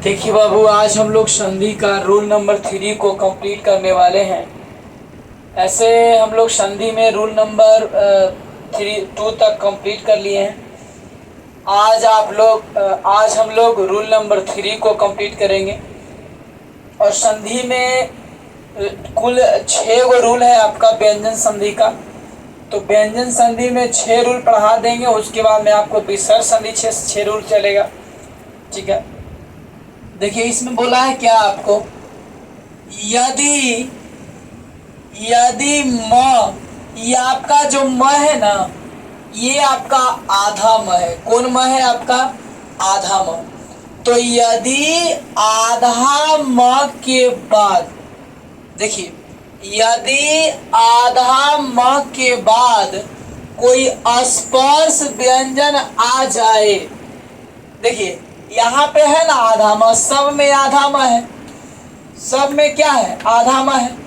देखिए बाबू, आज हम लोग संधि का रूल नंबर 3 को कंप्लीट करने वाले हैं। ऐसे हम लोग संधि में रूल नंबर 2 तक कंप्लीट कर लिए हैं। आज हम लोग रूल नंबर 3 को कंप्लीट करेंगे। और संधि में कुल 6 गो रूल है आपका व्यंजन संधि का। तो व्यंजन संधि में 6 रूल पढ़ा देंगे, उसके बाद में आपको विसर्ग संधि 6 रूल चलेगा। ठीक है, देखिए इसमें बोला है क्या आपको, यदि म, ये आपका जो म है ना, ये आपका आधा म है। कौन म है आपका? आधा म। तो यदि आधा म के बाद, देखिए यदि आधा म के बाद कोई स्पर्श व्यंजन आ जाए, देखिए यहाँ पे है ना आधा म, सब में आधा म है, सब में क्या है? आधा म है।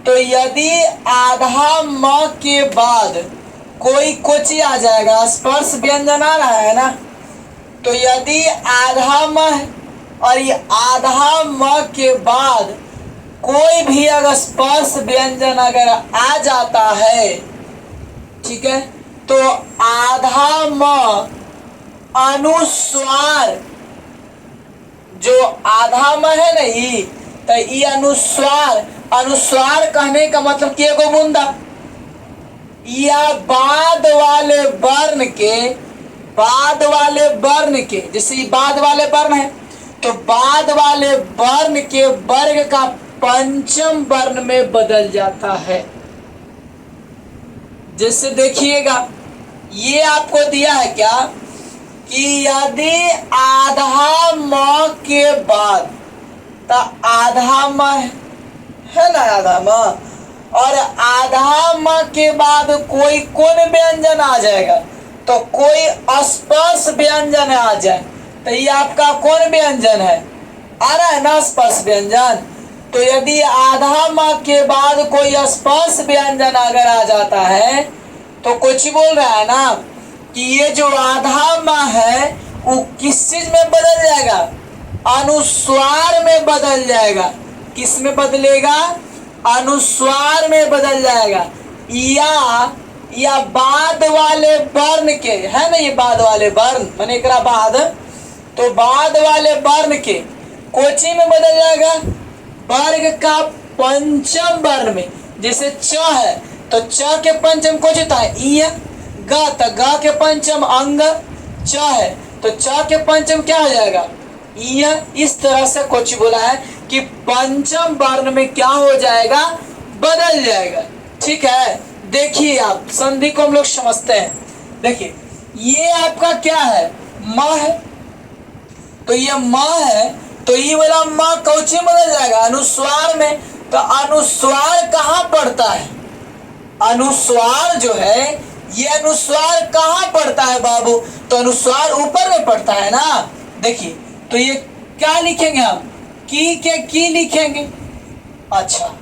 तो यदि आधा म के बाद कोई कोची आ जाएगा, स्पर्श व्यंजन आ रहा है ना, तो यदि आधा म है और ये आधा म के बाद कोई भी अगर स्पर्श व्यंजन अगर आ जाता है, ठीक है, तो आधा म अनुस्वार, जो आधा म है ना ई, तो ई अनुस्वार, अनुस्वार कहने का मतलब कि एगो बूंदा या बाद वाले वर्ण के, जैसे बाद वाले वर्ण है तो बाद वाले वर्ण के वर्ग का पंचम वर्ण में बदल जाता है। जैसे देखिएगा, ये आपको दिया है क्या कि यदि आधा म के बाद, तो आधा म है ना, आधा म, और आधा म के बाद कोई कौन व्यंजन आ जाएगा, तो कोई स्पर्श व्यंजन आ जाए, तो ये आपका कौन व्यंजन है? आ रहा है ना स्पर्श व्यंजन। तो यदि आधा म के बाद कोई स्पर्श व्यंजन अगर आ जाता है, तो कुछ बोल रहा है ना कि ये जो आधा म है वो किस चीज में बदल जाएगा? अनुस्वार में बदल जाएगा। किस में बदलेगा? अनुस्वार में बदल जाएगा। या बाद वाले वर्ण के, है ना, ये बाद वाले वर्ण माने एकरा बाद, तो बाद वाले वर्ण के कोची में बदल जाएगा? वर्ग का पंचम वर्ण में। जैसे च है तो च के पंचम कोच होता है ई, ग, तो ग के पंचम अंग च है, तो च के पंचम क्या हो जाएगा? ई। इस तरह से कुछ बोला है कि पंचम वर्ण में क्या हो जाएगा? बदल जाएगा। ठीक है, देखिए आप संधि को हम लोग समझते हैं। देखिए ये आपका क्या है? म है, तो ये म है, तो ये वाला म कौची बदल जाएगा? अनुस्वार में। तो अनुस्वार कहाँ पड़ता है? अनुस्वार जो है, ये अनुस्वार कहाँ पड़ता है बाबू? तो अनुस्वार ऊपर में पड़ता है ना। देखिए, तो ये क्या लिखेंगे हम? की लिखेंगे। अच्छा,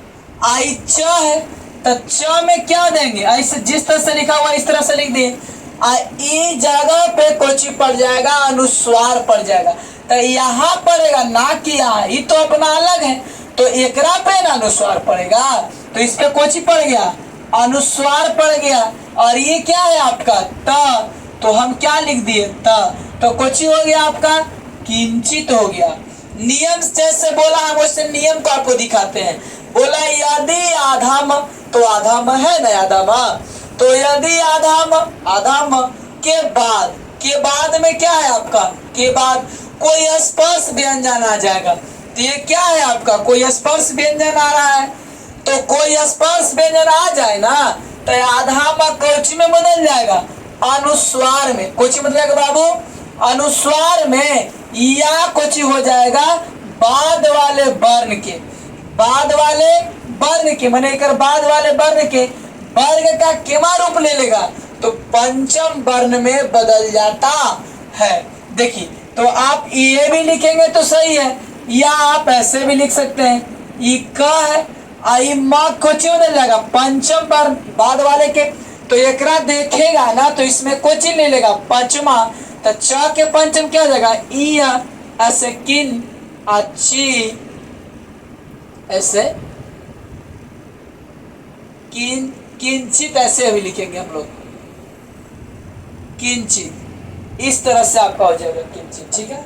आई च है, तो च में क्या देंगे? ऐसे जिस तरह से लिखा हुआ इस तरह से लिख दिए। ई जगह पे कोची पड़ जाएगा? अनुस्वार पड़ जाएगा। तो यहाँ पड़ेगा ना कि यहाँ, ये तो अपना अलग है, तो एकरा पे ना अनुस्वार पड़ेगा, तो इस पे कोची पड़ गया? अनुस्वार पड़ गया। और ये क्या है आपका? त, तो हम क्या लिख दिए? त, तो कोची हो गया आपका? किंचित हो गया। नियम जैसे बोला हम वैसे नियम को आपको दिखाते हैं। बोला यदि आधा म, तो आधा म है ना, आधा म, तो यदि आधा म के बाद में क्या है आपका? के बाद कोई स्पर्श व्यंजन आ जाएगा। तो ये क्या है आपका? कोई स्पर्श व्यंजन आ रहा है, तो कोई स्पर्श व्यंजन आ जाए ना, तो आधा म कोची में बदल जाएगा? अनुस्वार में। कोची बदलेगा बाबू? अनुस्वार में। या कोची हो जाएगा? बाद वाले वर्ण के, बाद वाले वर्ण के माने कर बाद वाले वर्ण के वर्ग का केमा रूप ले लेगा? तो पंचम वर्ण में बदल जाता है। देखिए, तो आप ये भी लिखेंगे तो सही है, या आप ऐसे भी लिख सकते हैं। ई क है, आई माँ कोची बदल जाएगा? पंचम वर्ण बाद वाले के। तो एकरा देखेगा ना, तो इसमें कोची ले लेगा? पंचमा। तो च के पंचम क्या हो जाएगा? ई, ऐसे किन, अच्छी, ऐसे किंचित, ऐसे अभी लिखेंगे हम लोग, किंचित, इस तरह से आपका हो जाएगा किंचित। ठीक है,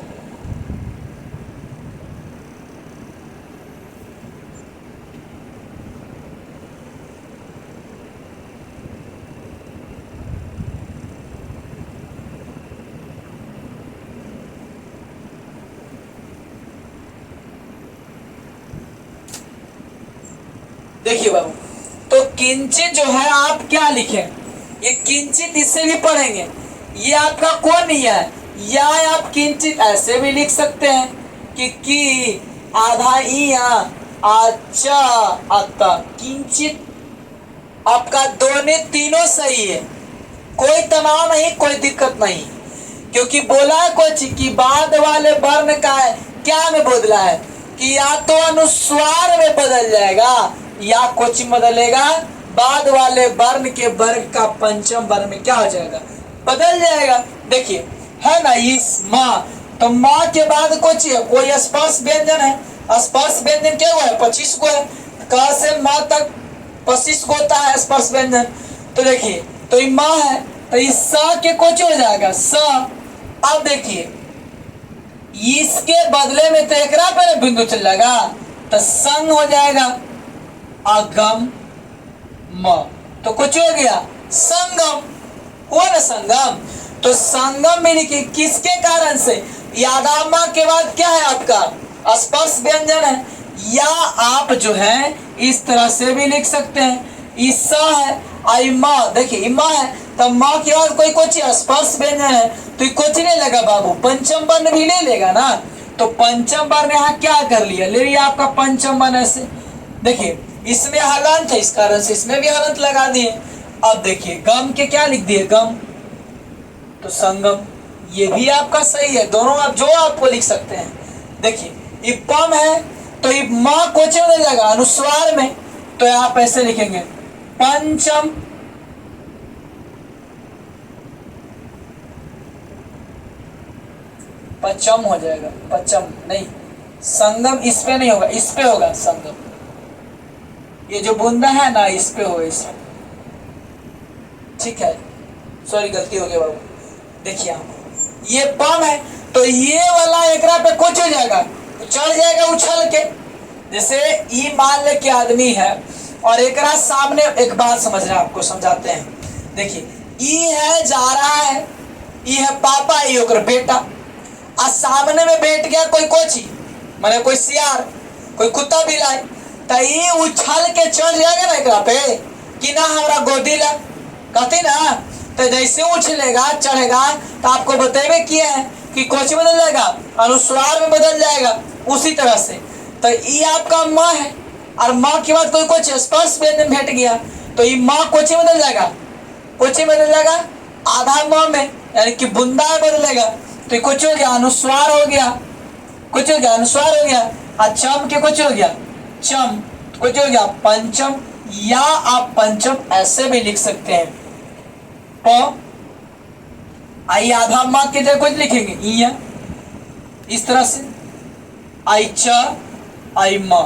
देखिए बाबू, तो किंचित जो है आप क्या लिखें, ये किंचित इससे भी पढ़ेंगे, ये आपका कौन नहीं है, या आप किंचित ऐसे भी लिख सकते हैं कि आधा इया अच्छा आता, किंचित आपका दोनों तीनों सही है, कोई तनाव नहीं, कोई दिक्कत नहीं, क्योंकि बोला है कुछ कि बाद वाले वर्ण का है क्या में बदला है कि या तो अनुस्वार में बदल जाएगा या कुछ बदलेगा, बाद वाले वर्ण के वर्ग का पंचम वर्ण में क्या हो जाएगा, बदल जाएगा। देखिए है ना, इस माँ, तो माँ के बाद कुछ है, कोई स्पर्श व्यंजन है, स्पर्श व्यंजन क्या हुआ है, 25 को है, क से माँ तक 25 को होता है स्पर्श व्यंजन। तो देखिए, तो ये माँ है, तो इस स के कुछ हो जाएगा स। अब देखिए इसके बदले में तो एकरा पे बिंदु चल जाएगा, तो संग हो जाएगा अगम म, तो कुछ हो गया संगम, हुआ ना संगम। तो संगम में लिखिए किसके कारण से, यादामा के बाद क्या है आपका स्पर्श व्यंजन है, या आप जो है इस तरह से भी लिख सकते हैं, ईसा है आइमा, देखिए इमा है, तब माँ के बाद कोई कुछ स्पर्श व्यंजन है, तो ये कुछ नहीं लगा बाबू, पंचम वर्ण भी ले लेगा ना, तो पंचम वर्ण यहाँ क्या कर लिया, ले लिया आपका पंचम वर्ण ऐसे। देखिए इसमें हलंत है, इस कारण से इसमें भी हलंत लगा दिए। अब देखिए गम के क्या लिख दिए, गम, तो संगम, ये भी आपका सही है, दोनों आप जो आपको लिख सकते हैं। देखिए इपम है, तो ये माँ कोचे में जाएगा अनुस्वार में, तो आप ऐसे लिखेंगे पंचम, पचम हो जाएगा, पचम नहीं, संगम इस पे नहीं होगा, इस पे होगा संगम, ये जो बूंदा है ना इस पे होगा, इस, ठीक है, सॉरी गलती हो गई बाबू। देखिए ये पम है, तो ये वाला एकरा पे कुछ हो जाएगा, चढ़ जाएगा उछल के, जैसे ई मान ले के आदमी है और एकरा सामने, एक बात समझ रहे हैं, आपको समझाते हैं। देखिए ई है जा रहा है, ई है पापा, ई होकर बेटा, और सामने में बैठ गया कोई कोची, माने कोई सियार, कोई कुत्ता बिलाई, तो ये उछल के चढ़ जाएगा ना एकरा पे कि ना हमारा गोदी ला, कहते ना, तो जैसे उछलेगा चढ़ेगा, तो आपको बतेबे किया है कि कोची बदल जाएगा, अनुस्वार में बदल जाएगा, उसी तरह से। तो ये आपका माँ है, और माँ के बाद कोई कुछ स्पर्श व्यंजन भेट गया, तो ये माँ कोची बदल जाएगा, कोची बदल जाएगा आधा माँ में, यानी कि बूंदा बदलेगा, तो ये कुछ हो गया अनुस्वार हो गया, कुछ हो गया अनुस्वार हो गया, और चम के कुछ हो गया चम, कुछ हो गया पंचम, या आप पंचम ऐसे भी लिख सकते हैं, प आई आधा माँ के जगह कुछ लिखेंगे इया, इस तरह से आई च आई माँ,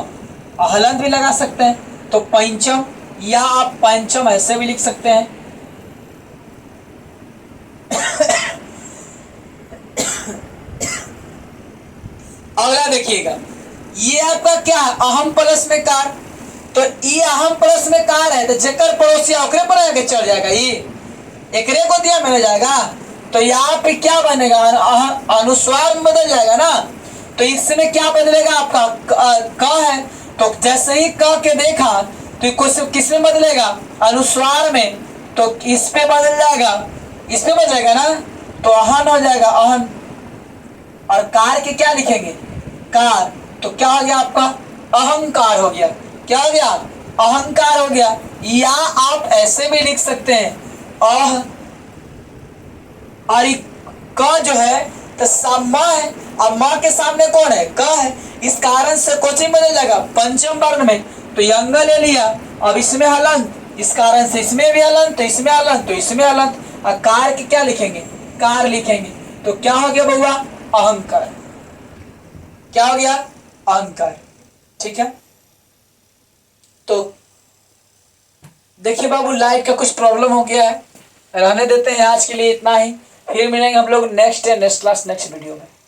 हलंत भी लगा सकते हैं, तो पंचम, या आप पंचम ऐसे भी लिख सकते हैं। अगला देखिएगा, ये आपका क्या है, अहम प्लस में कार, तो ये अहम प्लस में कार है, तो जेकर पड़ोसिया ओकरे पर आगे चढ़ जाएगा, ये एकरे को दिया मैंने जाएगा, तो यहाँ पे क्या बनेगा, अनुस्वार में बदल जाएगा ना, तो इसमें क्या बदलेगा आपका क है, तो जैसे ही क के देखा तो कुछ किस में बदलेगा, अनुस्वार में, तो इस पे बदल जाएगा, इस पे बदलेगा ना, तो अहन हो जाएगा अहन, और कार के क्या लिखेंगे कार, तो क्या हो गया आपका अहंकार हो गया, क्या हो गया अहंकार हो गया। या आप ऐसे भी लिख सकते हैं अह, और क जो है तो माँ है, और माँ के सामने कौन है क है, इस कारण से कोचिंग बदल जाएगा पंचम वर्ण में, तो यंग ले लिया, अब इसमें हलंत, इस कारण से इसमें भी हलंत, तो इसमें हलंत, तो इसमें हलंत, और कार के क्या लिखेंगे कार लिखेंगे, तो क्या हो गया बउआ अहंकार। क्या हो गया, अंकर। ठीक है, तो देखिए बाबू लाइट का कुछ प्रॉब्लम हो गया है, रहने देते हैं आज के लिए इतना ही। फिर मिलेंगे हम लोग नेक्स्ट क्लास नेक्स्ट वीडियो में।